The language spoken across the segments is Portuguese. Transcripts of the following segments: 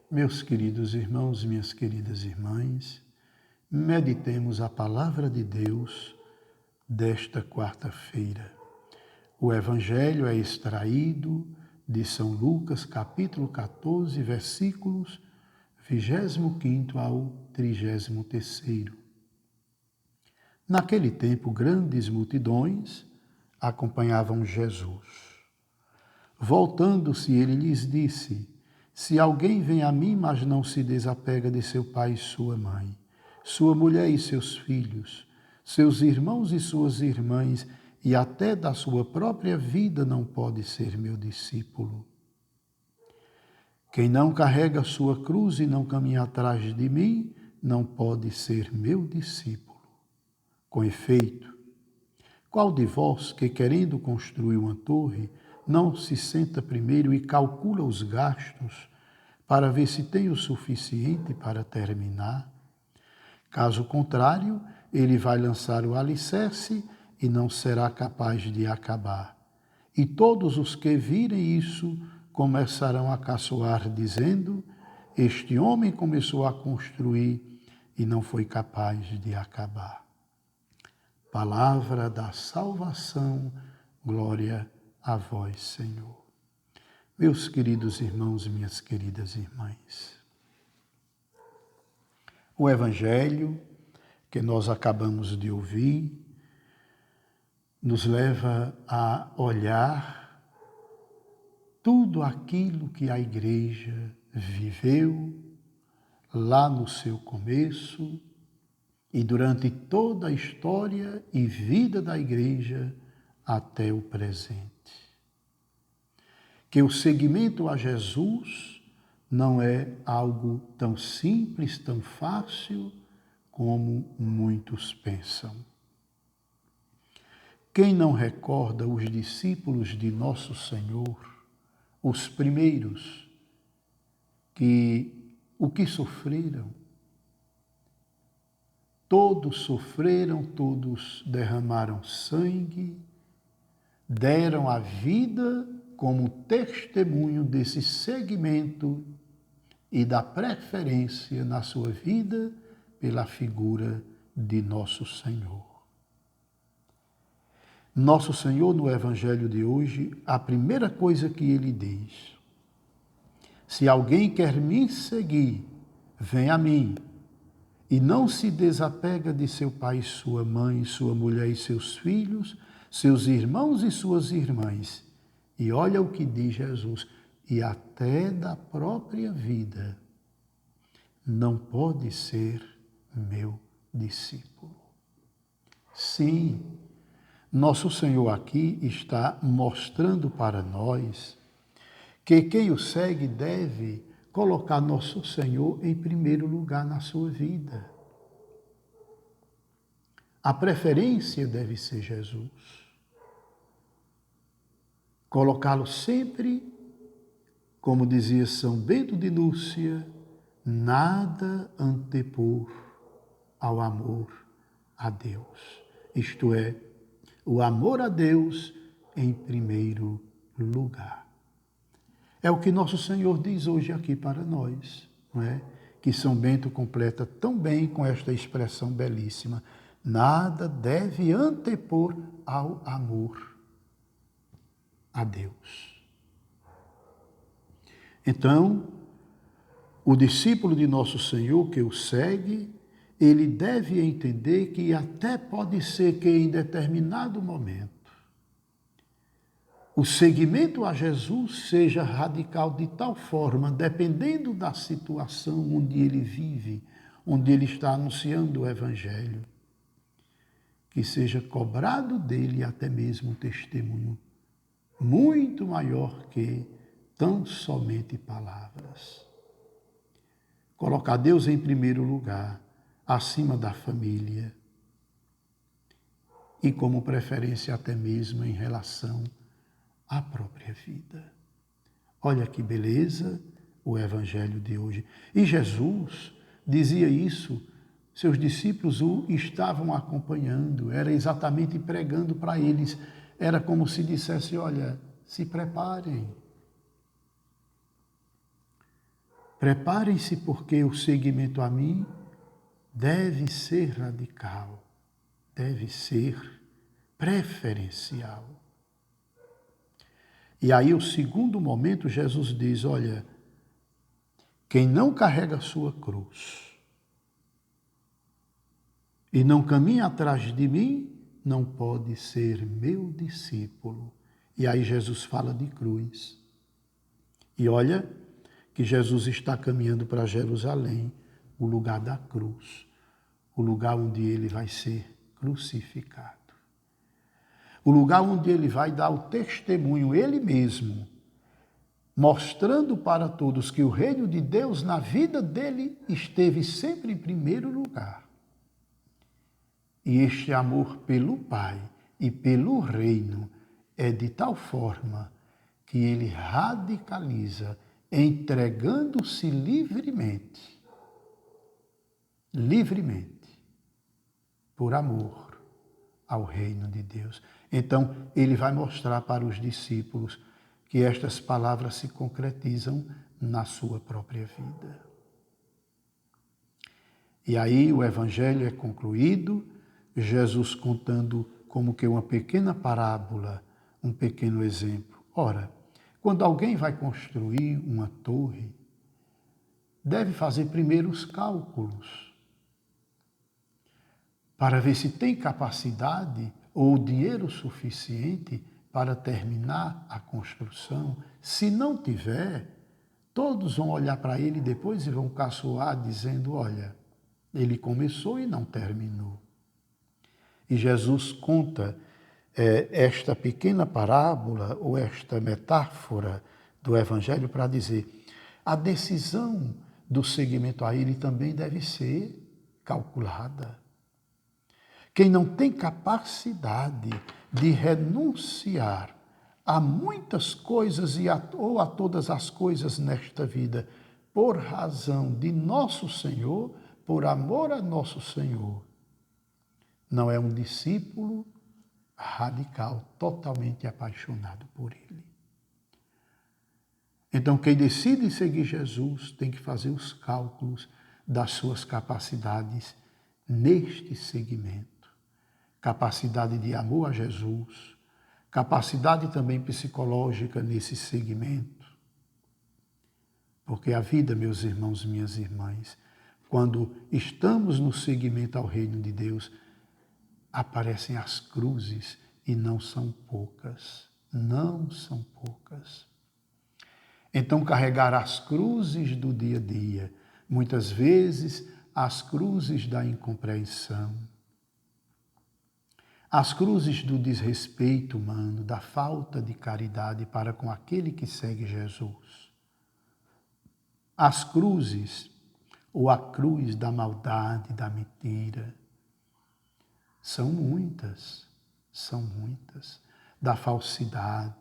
Meus queridos irmãos, minhas queridas irmãs, meditemos a palavra de Deus desta quarta-feira. O Evangelho é extraído de São Lucas, capítulo 14, versículos 25 ao 33. Naquele tempo, grandes multidões acompanhavam Jesus. Voltando-se, ele lhes disse: Se alguém vem a mim, mas não se desapega de seu pai e sua mãe, sua mulher e seus filhos, seus irmãos e suas irmãs, e até da sua própria vida, não pode ser meu discípulo. Quem não carrega sua cruz e não caminha atrás de mim, não pode ser meu discípulo. Com efeito, qual de vós que, querendo construir uma torre, não se senta primeiro e calcula os gastos para ver se tem o suficiente para terminar? Caso contrário, ele vai lançar o alicerce e não será capaz de acabar. E todos os que virem isso começarão a caçoar, dizendo: Este homem começou a construir e não foi capaz de acabar. Palavra da salvação, glória a vós, Senhor. Meus queridos irmãos e minhas queridas irmãs, o Evangelho que nós acabamos de ouvir nos leva a olhar tudo aquilo que a Igreja viveu lá no seu começo e durante toda a história e vida da Igreja até o presente. Que o seguimento a Jesus não é algo tão simples, tão fácil como muitos pensam. Quem não recorda os discípulos de Nosso Senhor, os primeiros, que o que sofreram? Todos sofreram, todos derramaram sangue, deram a vida como testemunho desse seguimento e da preferência na sua vida pela figura de Nosso Senhor. Nosso Senhor, no Evangelho de hoje, a primeira coisa que ele diz: se alguém quer me seguir, vem a mim, e não se desapega de seu pai, sua mãe, sua mulher e seus filhos, seus irmãos e suas irmãs. E olha o que diz Jesus: e até da própria vida, não pode ser meu discípulo. Sim, Nosso Senhor aqui está mostrando para nós que quem o segue deve colocar Nosso Senhor em primeiro lugar na sua vida. A preferência deve ser Jesus. Colocá-lo sempre, como dizia São Bento de Núrcia, nada antepor ao amor a Deus. Isto é, o amor a Deus em primeiro lugar. É o que Nosso Senhor diz hoje aqui para nós, não é? Que São Bento completa tão bem com esta expressão belíssima: nada deve antepor ao amor a Deus. Então, o discípulo de Nosso Senhor que o segue, ele deve entender que até pode ser que em determinado momento o seguimento a Jesus seja radical de tal forma, dependendo da situação onde ele vive, onde ele está anunciando o Evangelho, que seja cobrado dele até mesmo um testemunho muito maior que tão somente palavras. Colocar Deus em primeiro lugar, acima da família, e como preferência até mesmo em relação à própria vida. Olha que beleza o Evangelho de hoje. E Jesus dizia isso, seus discípulos o estavam acompanhando, era exatamente pregando para eles, era como se dissesse: olha, se preparem. Preparem-se porque o seguimento a mim deve ser radical, deve ser preferencial. E aí o segundo momento Jesus diz, olha, quem não carrega a sua cruz e não caminha atrás de mim, não pode ser meu discípulo. E aí Jesus fala de cruz. E olha que Jesus está caminhando para Jerusalém, o lugar da cruz, o lugar onde ele vai ser crucificado. O lugar onde ele vai dar o testemunho, ele mesmo, mostrando para todos que o reino de Deus na vida dele esteve sempre em primeiro lugar. E este amor pelo Pai e pelo reino é de tal forma que ele radicaliza, entregando-se livremente, por amor ao reino de Deus. Então, ele vai mostrar para os discípulos que estas palavras se concretizam na sua própria vida. E aí o evangelho é concluído, Jesus contando como que uma pequena parábola, um pequeno exemplo. Ora, quando alguém vai construir uma torre, deve fazer primeiro os cálculos para ver se tem capacidade ou dinheiro suficiente para terminar a construção. Se não tiver, todos vão olhar para ele depois e vão caçoar dizendo, olha, ele começou e não terminou. E Jesus conta esta pequena parábola ou esta metáfora do Evangelho para dizer, a decisão do seguimento a ele também deve ser calculada. Quem não tem capacidade de renunciar a muitas coisas ou a todas as coisas nesta vida, por razão de nosso Senhor, por amor a nosso Senhor, não é um discípulo radical, totalmente apaixonado por Ele. Então, quem decide seguir Jesus tem que fazer os cálculos das suas capacidades neste segmento. Capacidade de amor a Jesus, capacidade também psicológica nesse segmento. Porque a vida, meus irmãos e minhas irmãs, quando estamos no segmento ao reino de Deus, aparecem as cruzes e não são poucas, não são poucas. Então, carregar as cruzes do dia a dia, muitas vezes as cruzes da incompreensão, as cruzes do desrespeito humano, da falta de caridade para com aquele que segue Jesus. As cruzes, ou a cruz da maldade, da mentira, são muitas, da falsidade.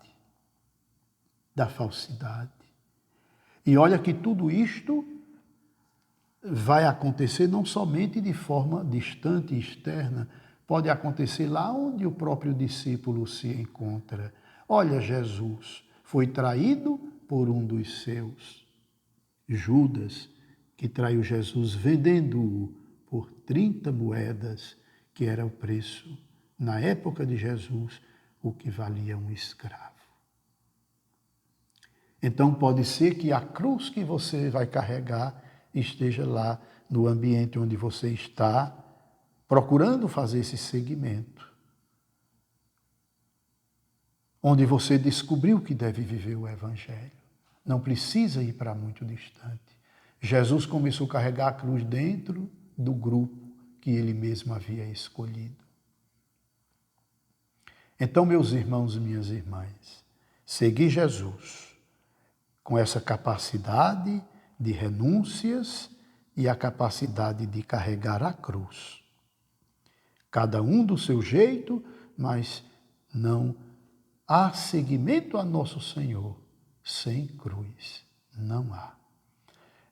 E olha que tudo isto vai acontecer não somente de forma distante e externa, pode acontecer lá onde o próprio discípulo se encontra. Olha, Jesus foi traído por um dos seus, Judas, que traiu Jesus vendendo-o por 30 moedas, que era o preço, na época de Jesus, o que valia um escravo. Então pode ser que a cruz que você vai carregar esteja lá no ambiente onde você está, procurando fazer esse segmento, onde você descobriu que deve viver o Evangelho. Não precisa ir para muito distante. Jesus começou a carregar a cruz dentro do grupo que ele mesmo havia escolhido. Então, meus irmãos e minhas irmãs, seguir Jesus com essa capacidade de renúncias e a capacidade de carregar a cruz. Cada um do seu jeito, mas não há seguimento a nosso Senhor sem cruz. Não há.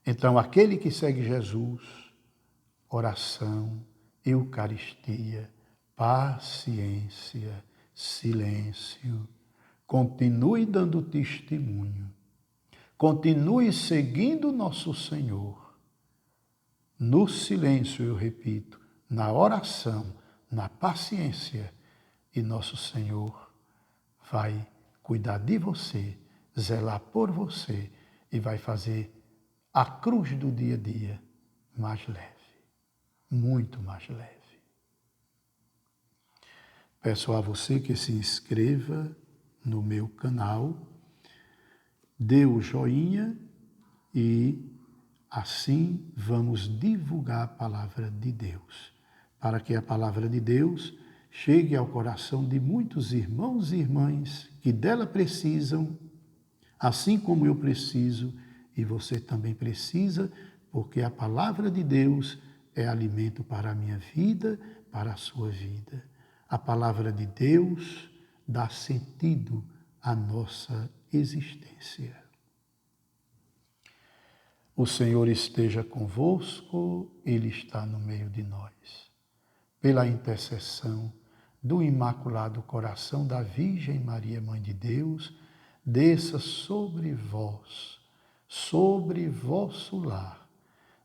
Então, aquele que segue Jesus, oração, Eucaristia, paciência, silêncio, continue dando testemunho. Continue seguindo nosso Senhor. No silêncio, eu repito, na oração, na paciência, e nosso Senhor vai cuidar de você, zelar por você e vai fazer a cruz do dia a dia mais leve, muito mais leve. Peço a você que se inscreva no meu canal, dê o joinha e assim vamos divulgar a palavra de Deus, para que a palavra de Deus chegue ao coração de muitos irmãos e irmãs que dela precisam, assim como eu preciso e você também precisa, porque a palavra de Deus é alimento para a minha vida, para a sua vida. A palavra de Deus dá sentido à nossa existência. O Senhor esteja convosco, Ele está no meio de nós. Pela intercessão do Imaculado Coração da Virgem Maria, Mãe de Deus, desça sobre vós, sobre vosso lar,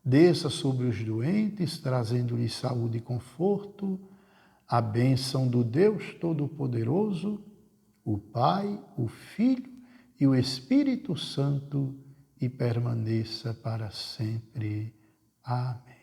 desça sobre os doentes, trazendo-lhes saúde e conforto, a bênção do Deus Todo-Poderoso, o Pai, o Filho e o Espírito Santo, e permaneça para sempre. Amém.